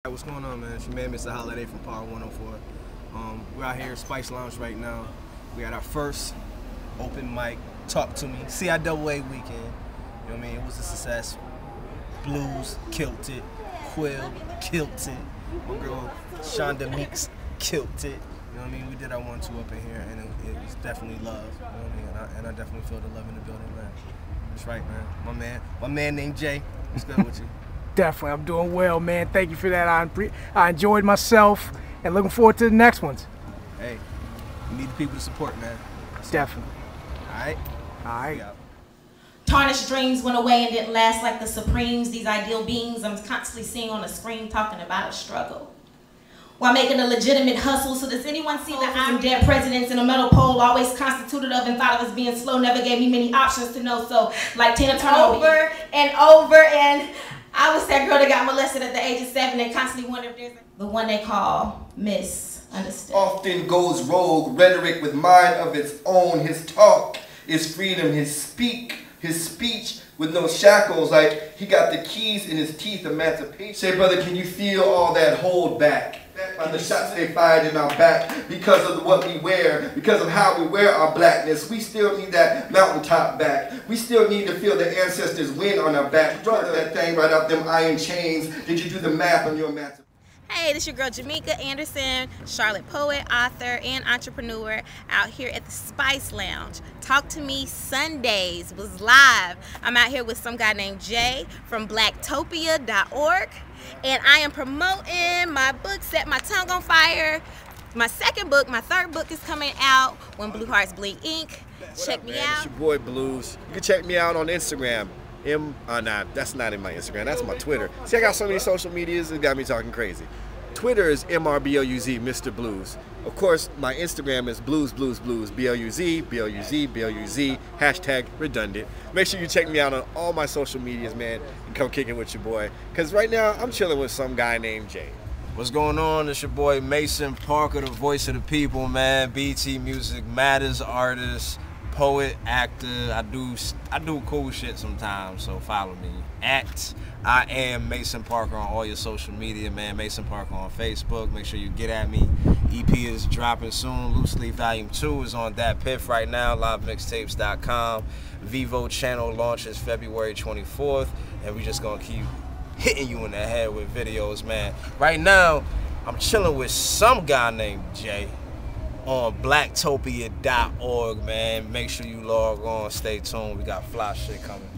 What's going on, man? It's your man, Mr. Holiday from Power 104. We're out here at Spice Lounge right now. We got our first open mic, Talk to Me, CIAA weekend. You know what I mean? It was a success. Blues killed it. Quill killed it. My girl Shonda Meeks killed it. You know what I mean? We did our 1-2 up in here, and it was definitely love. You know what I mean? And I definitely feel the love in the building, man. That's right, man. My man named Jay. What's good with you? Definitely, I'm doing well, man. Thank you for that. I enjoyed myself and looking forward to the next ones. Hey, you need the people to support, man. Definitely. All right? All right. Yeah. Tarnished dreams went away and didn't last like the Supremes. These ideal beings I'm constantly seeing on the screen talking about a struggle. While making a legitimate hustle, so does anyone see that I'm dead presidents in a metal pole, always constituted of and thought of as being slow, never gave me many options to know, so like Tina Turner over and over, and I was that girl that got molested at the age of 7 and constantly wonder if there's the one they call misunderstood. Often goes rogue, rhetoric with mind of its own. His talk is freedom, his speech with no shackles, like he got the keys in his teeth, emancipation. Say, brother, can you feel all that hold back? On the shots they fired in our back, because of what we wear, because of how we wear our blackness. We still need that mountaintop back. We still need to feel the ancestors' wind on our back. Brother, that thing right up them iron chains. Did you do the math on your emancipation? Hey, this your girl Jamaica Anderson, Charlotte poet, author, and entrepreneur out here at the Spice Lounge. Talk to Me Sundays was live. I'm out here with some guy named Jay from blacktopia.org, and I am promoting my book, Set My Tongue on Fire. My third book is coming out, When Blue Hearts Bleed Ink. Check me out. It's your boy Blues. You can check me out on Instagram. Nah, that's not in my Instagram, that's my Twitter. See, I got so many social medias, it got me talking crazy. Twitter is MRBLUZ, Mr. Blues. Of course, my Instagram is Blues, BLUZ, hashtag redundant. Make sure you check me out on all my social medias, man, and come kicking with your boy. Because right now, I'm chilling with some guy named Jay. What's going on? It's your boy Mason Parker, the voice of the people, man. BT Music Matters artist, poet, actor. I do cool shit sometimes, so follow me. I am Mason Parker on all your social media, man. Mason Parker on Facebook. Make sure you get at me. EP is dropping soon. Loose Leaf Volume 2 is on that piff right now. LiveMixtapes.com. Vivo channel launches February 24th, and we just gonna keep hitting you in the head with videos, man. Right now, I'm chilling with some guy named Jay on blacktopia.org, man. Make sure you log on, stay tuned. We got fly shit coming.